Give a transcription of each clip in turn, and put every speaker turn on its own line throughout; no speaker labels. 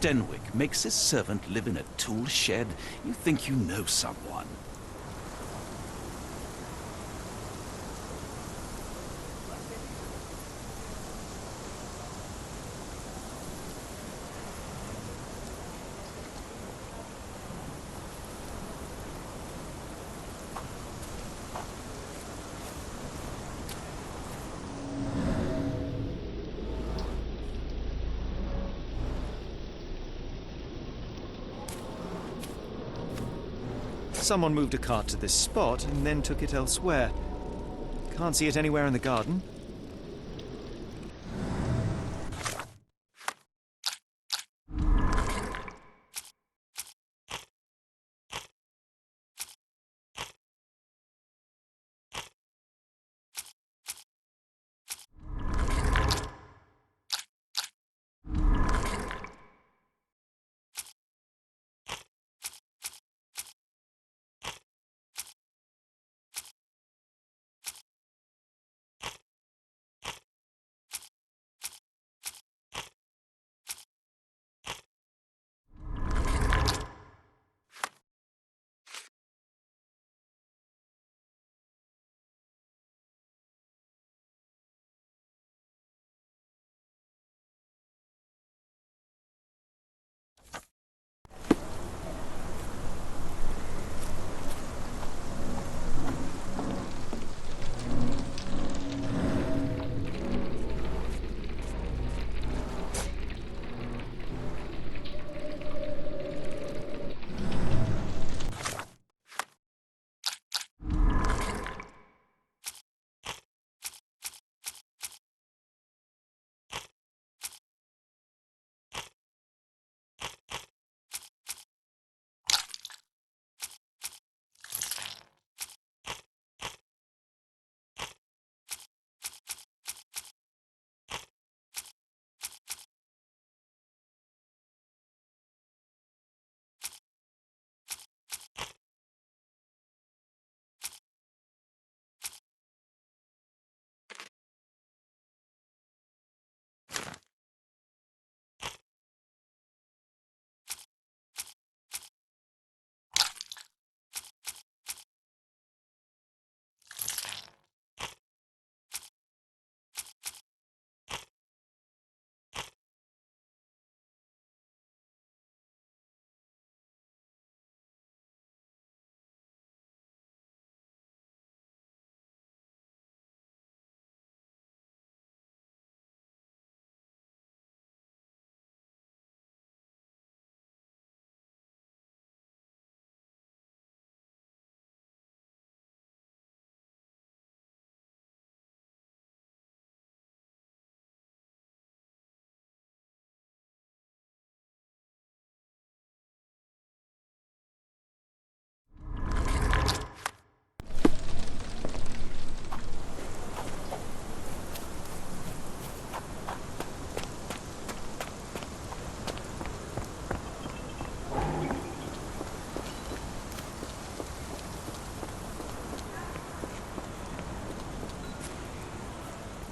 Stenwick makes his servant live in a tool shed? You think you know someone.
Someone moved a cart to this spot and then took it elsewhere. Can't see it anywhere in the garden.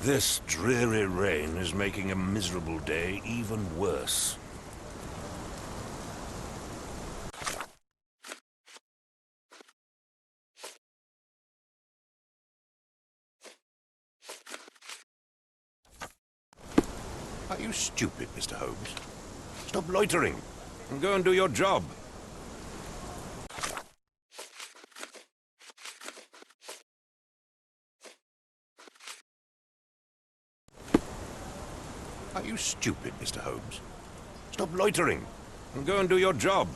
This dreary rain is making a miserable day even worse. Are you stupid, Mr. Holmes? Stop loitering and go and do your job. Are you stupid, Mr. Holmes? Stop loitering and go and do your job.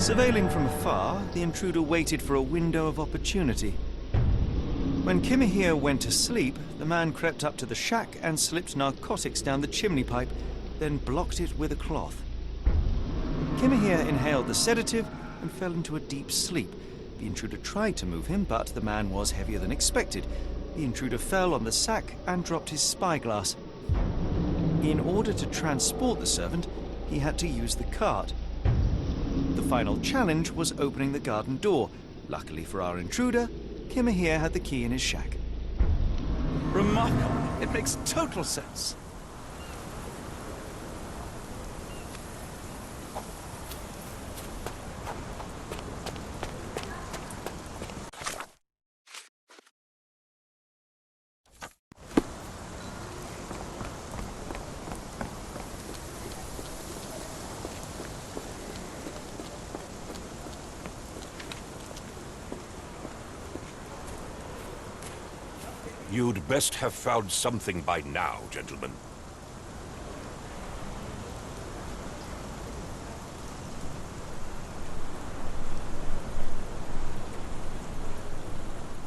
Surveilling from afar, the intruder waited for a window of opportunity. When Kimihia went to sleep, the man crept up to the shack and slipped narcotics down the chimney pipe, then blocked it with a cloth. Kimihia inhaled the sedative and fell into a deep sleep. The intruder tried to move him, but the man was heavier than expected. The intruder fell on the sack and dropped his spyglass. In order to transport the servant, he had to use the cart. The final challenge was opening the garden door. Luckily for our intruder, Kimihia had the key in his shack.
Remarkable. It makes total sense.
You'd best have found something by now, gentlemen.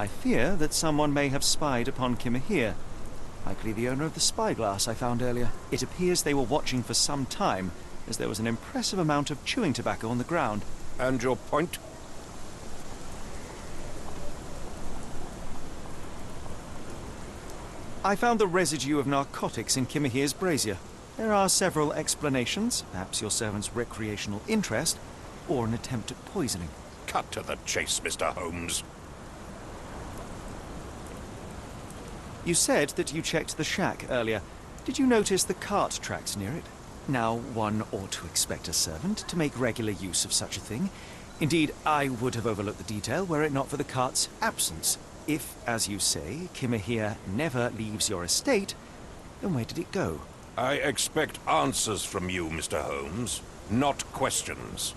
I fear that someone may have spied upon Kimihia, likely the owner of the spyglass I found earlier. It appears they were watching for some time, as there was an impressive amount of chewing tobacco on the ground.
And your point?
I found the residue of narcotics in Kimihia's brazier. There are several explanations, perhaps your servant's recreational interest, or an attempt at poisoning.
Cut to the chase, Mr. Holmes.
You said that you checked the shack earlier. Did you notice the cart tracks near it? Now, one ought to expect a servant to make regular use of such a thing. Indeed, I would have overlooked the detail were it not for the cart's absence. If, as you say, Kimihia never leaves your estate, then where did it go?
I expect answers from you, Mr. Holmes, not questions.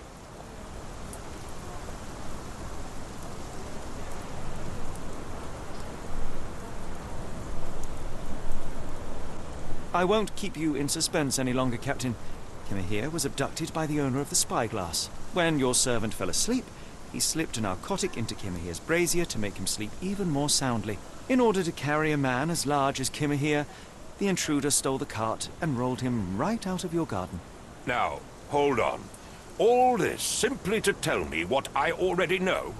I won't keep you in suspense any longer, Captain. Kimihia was abducted by the owner of the spyglass. When your servant fell asleep, he slipped a narcotic into Kimihia's brazier to make him sleep even more soundly. In order to carry a man as large as Kimihia, the intruder stole the cart and rolled him right out of your garden.
Now, hold on. All this simply to tell me what I already know?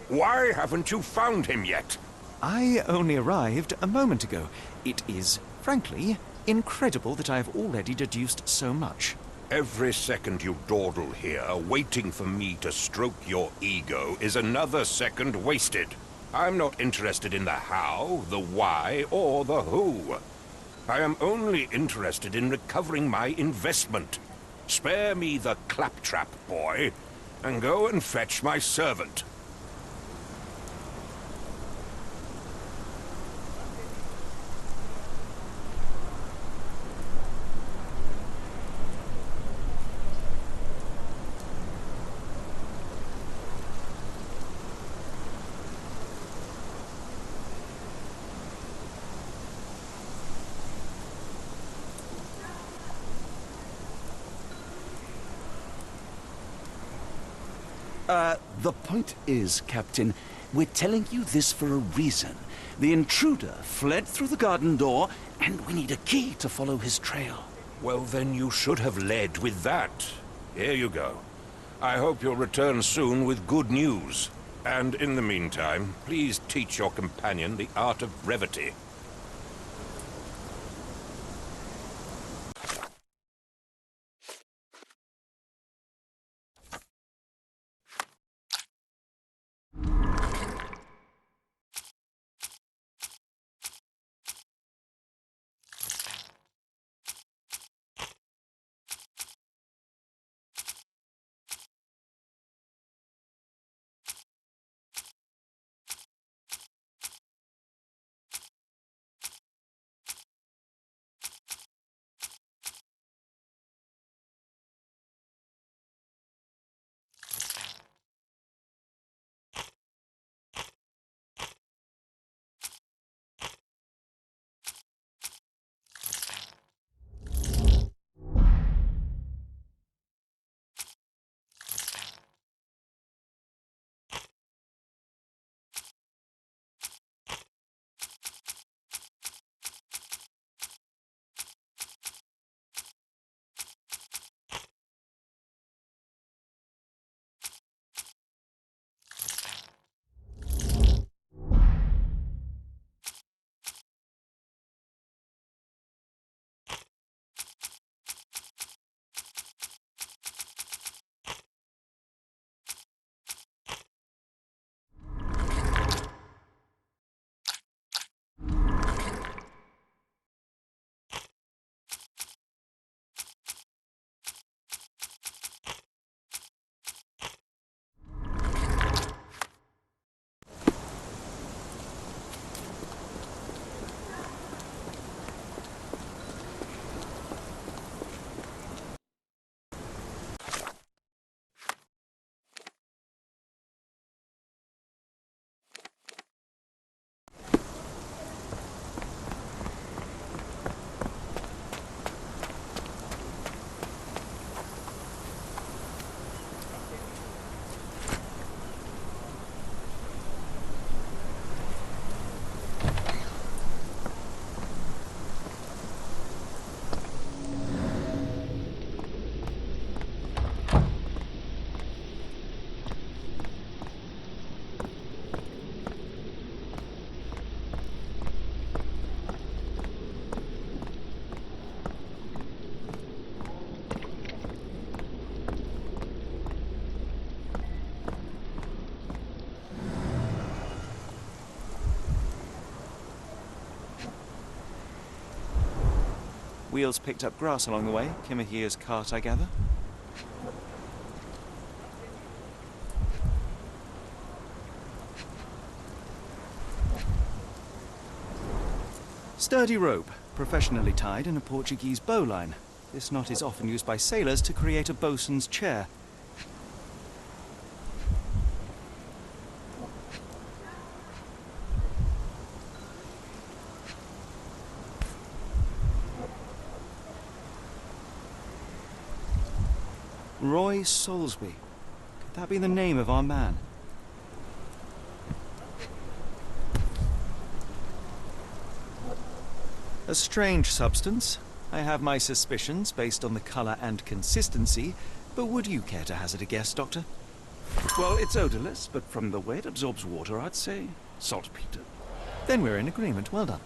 Why haven't you found him yet?
I only arrived a moment ago. It is, frankly, incredible that I have already deduced so much.
Every second you dawdle here, waiting for me to stroke your ego, is another second wasted. I'm not interested in the how, the why, or the who. I am only interested in recovering my investment. Spare me the claptrap, boy, and go and fetch my servant.
The point is, Captain, we're telling you this for a reason. The intruder fled through the garden door, and we need a key to follow his trail.
Well, then you should have led with that. Here you go. I hope you'll return soon with good news. And in the meantime, please teach your companion the art of brevity.
Wheels picked up grass along the way. Kimihia's cart, I gather. Sturdy rope, professionally tied in a Portuguese bowline. This knot is often used by sailors to create a bosun's chair. Roy Soulsby. Could that be the name of our man? A strange substance. I have my suspicions based on the colour and consistency, but would you care to hazard a guess, Doctor?
Well, it's odorless, but from the way it absorbs water, I'd say saltpeter.
Then we're in agreement. Well done.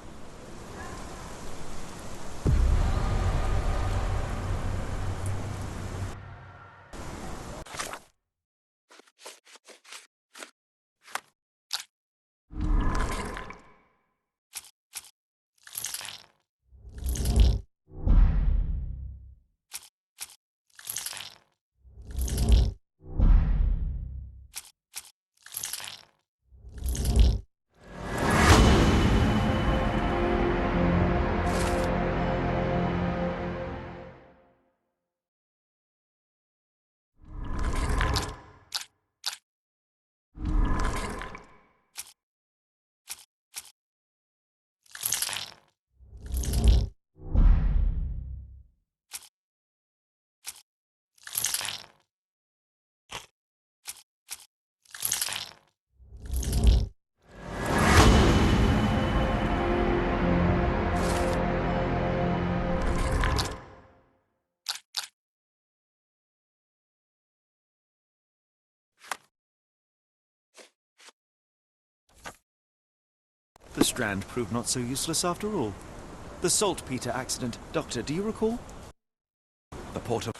The strand proved not so useless after all. The saltpeter accident. Doctor, do you recall?
The port of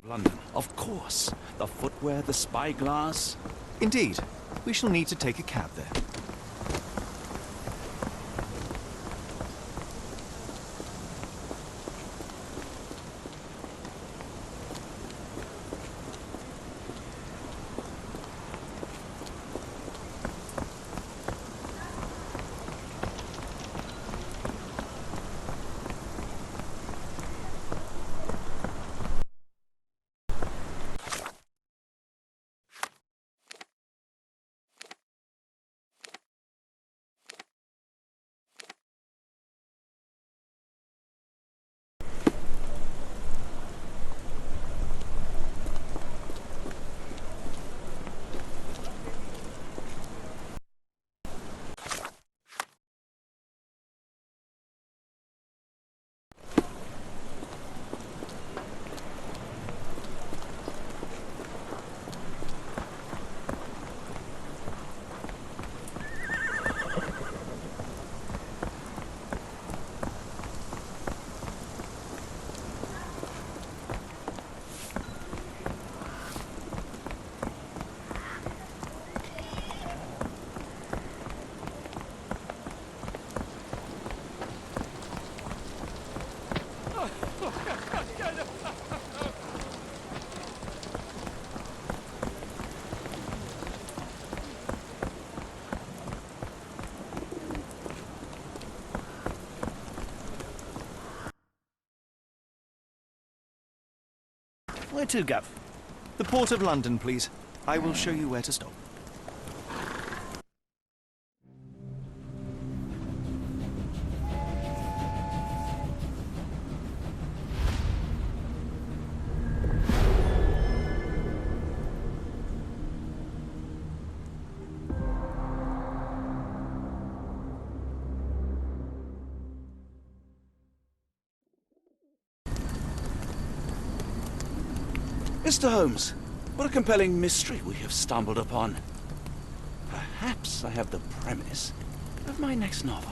London, of course. The footwear, the spyglass.
Indeed. We shall need to take a cab there. Where to, Gav? The Port of London, please. I will show you where to stop.
Mr. Holmes, what a compelling mystery we have stumbled upon. Perhaps I have the premise of my next novel.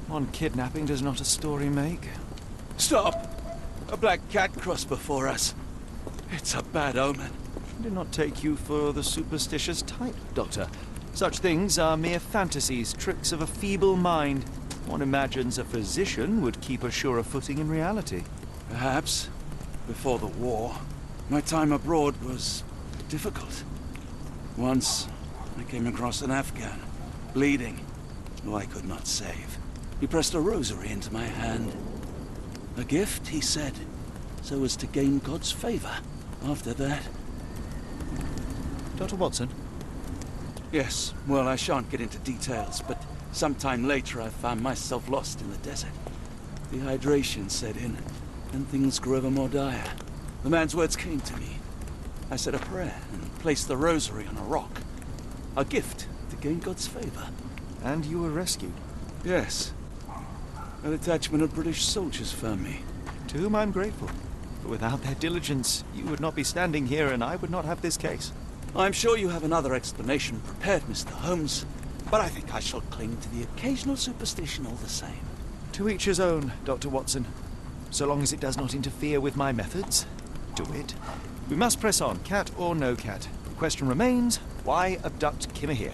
One kidnapping does not a story make.
Stop! A black cat crossed before us. It's a bad omen.
I did not take you for the superstitious type, Doctor. Such things are mere fantasies, tricks of a feeble mind. One imagines a physician would keep a surer footing in reality.
Perhaps. Before the war, my time abroad was difficult. Once, I came across an Afghan, bleeding, who I could not save. He pressed a rosary into my hand. A gift, he said, so as to gain God's favor. After that...
Dr. Watson?
Yes, well, I shan't get into details, but sometime later I found myself lost in the desert. Dehydration set in, and things grew ever more dire. The man's words came to me. I said a prayer and placed the rosary on a rock. A gift to gain God's favor.
And you were rescued.
Yes. A detachment of British soldiers found me.
To whom I'm grateful. But without their diligence, you would not be standing here and I would not have this case.
I'm sure you have another explanation prepared, Mr. Holmes, but I think I shall cling to the occasional superstition all the same.
To each his own, Dr. Watson. So long as it does not interfere with my methods, do it. We must press on, cat or no cat. The question remains, why abduct Kimihia?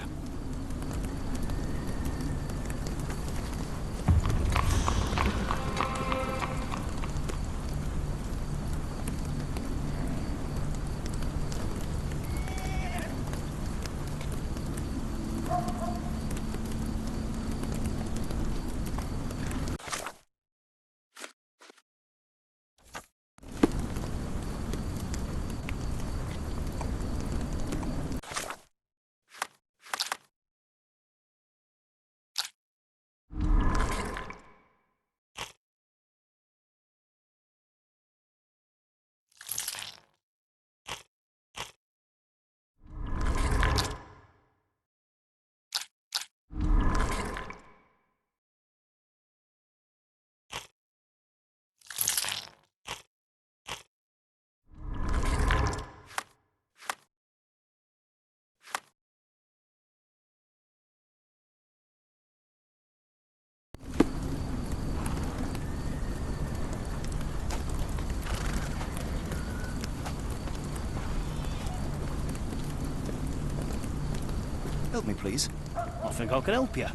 Help me, please. I think I can help you.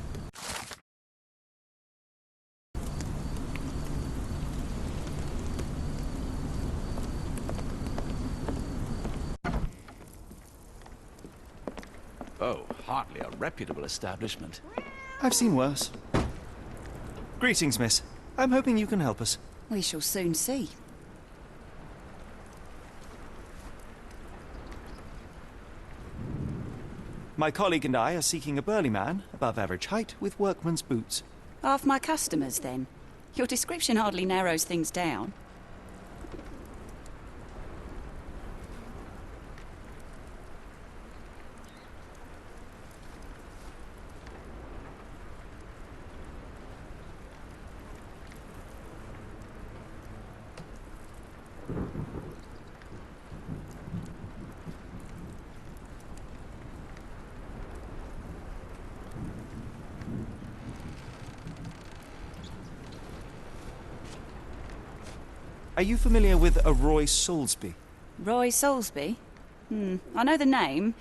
Oh, hardly a reputable establishment.
I've seen worse. Greetings, miss. I'm hoping you can help us.
We shall soon see.
My colleague and I are seeking a burly man, above average height, with workman's boots.
Half my customers, then. Your description hardly narrows things down.
Are you familiar with a Roy Soulsby?
Roy Soulsby? I know the name,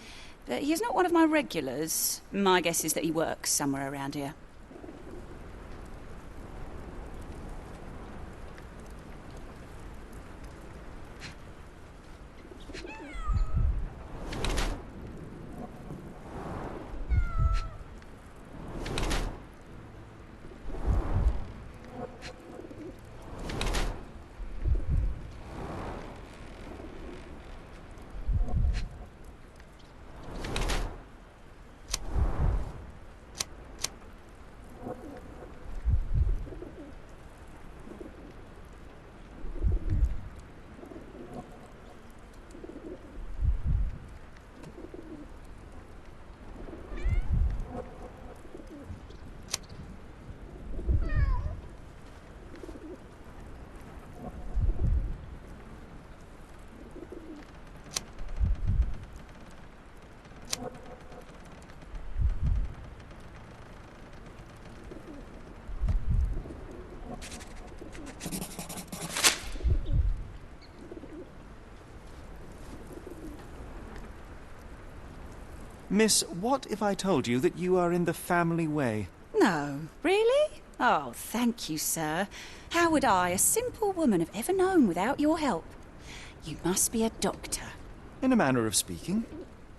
but he's not one of my regulars. My guess is that he works somewhere around here.
Miss, what if I told you that you are in the family way?
No, really? Oh, thank you, sir. How would I, a simple woman, have ever known without your help? You must be a doctor.
In a manner of speaking.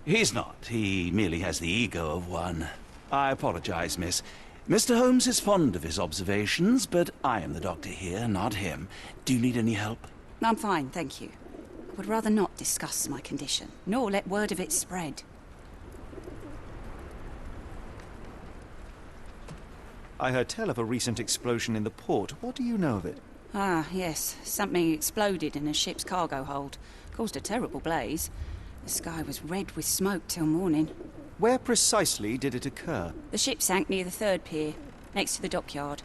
He's not. He merely has the ego of one. I apologize, miss. Mr. Holmes is fond of his observations, but I am the doctor here, not him. Do you need any help?
I'm fine, thank you. I would rather not discuss my condition, nor let word of it spread.
I heard tell of a recent explosion in the port. What do you know of it?
Ah, yes. Something exploded in a ship's cargo hold. Caused a terrible blaze. The sky was red with smoke till morning.
Where precisely did it occur?
The ship sank near the third pier, next to the dockyard.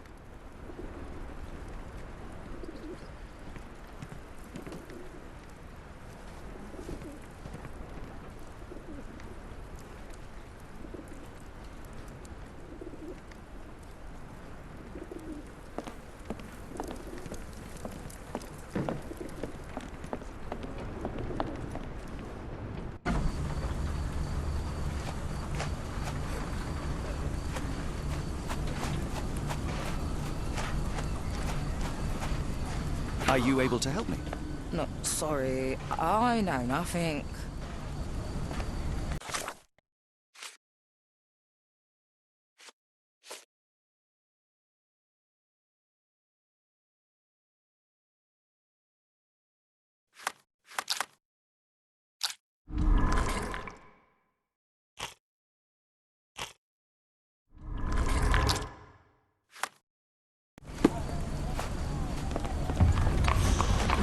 Are you able to help me?
No, sorry, I know nothing.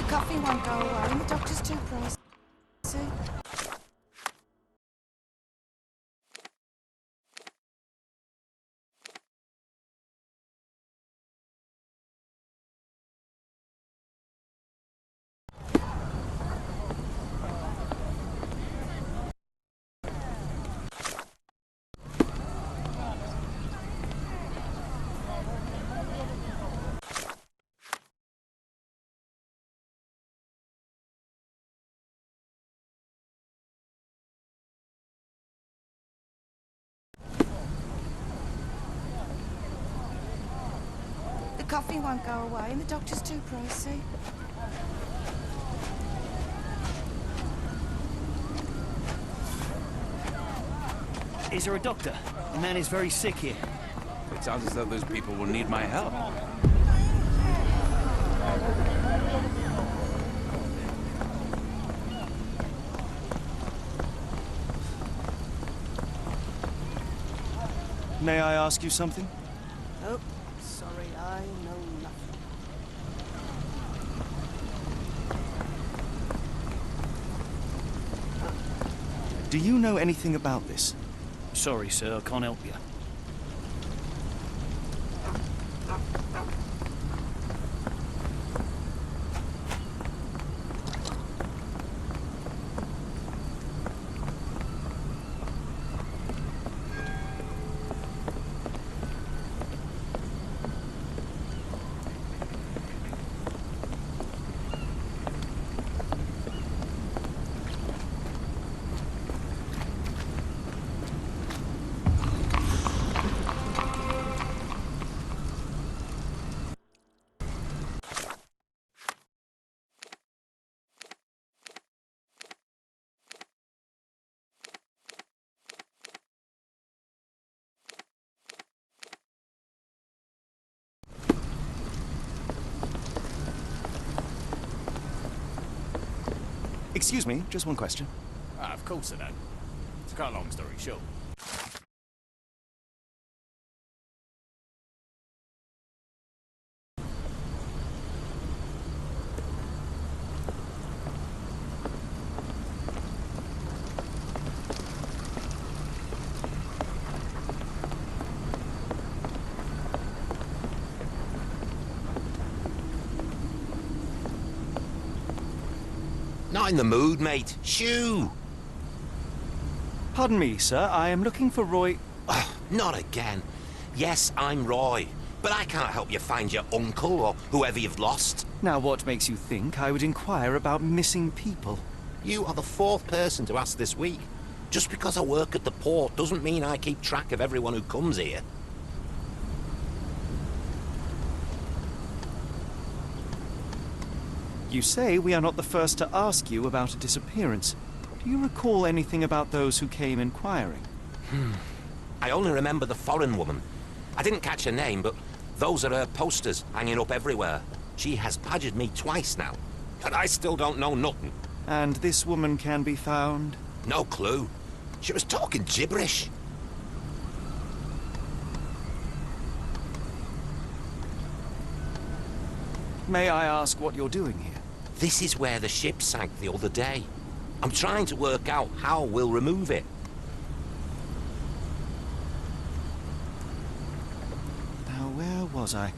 Coffee won't go away and the doctor's too pricey. The coffee won't go away and the doctor's too pricey.
Is there a doctor? The man is very sick here.
It sounds as though those people will need my help.
May I ask you something?
Oh, sorry, I know nothing.
Do you know anything about this?
Sorry, sir, I can't help you.
Excuse me, just one question.
Of course I know. To cut a long story short.
Not in the mood, mate. Shoo!
Pardon me, sir. I am looking for Roy...
Oh, not again. Yes, I'm Roy, but I can't help you find your uncle or whoever you've lost.
Now, what makes you think I would inquire about missing people?
You are the fourth person to ask this week.
Just because I work at the port doesn't mean I keep track of everyone who comes here.
You say we are not the first to ask you about a disappearance. Do you recall anything about those who came inquiring?
I only remember the foreign woman. I didn't catch her name, but those are her posters hanging up everywhere. She has badgered me twice now, and I still don't know nothing.
And this woman can be found?
No clue. She was talking gibberish.
May I ask what you're doing here?
This is where the ship sank the other day. I'm trying to work out how we'll remove it.
Now, where was I?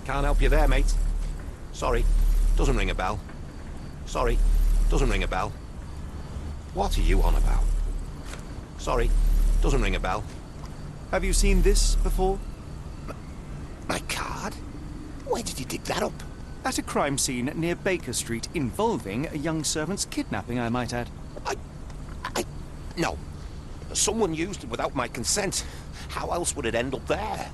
Can't help you there, mate. Sorry, doesn't ring a bell. Sorry, doesn't ring a bell. What are you on about? Sorry, doesn't ring a bell.
Have you seen this before?
My card? Where did you dig that up?
At a crime scene near Baker Street involving a young servant's kidnapping, I might add.
No. Someone used it without my consent. How else would it end up there?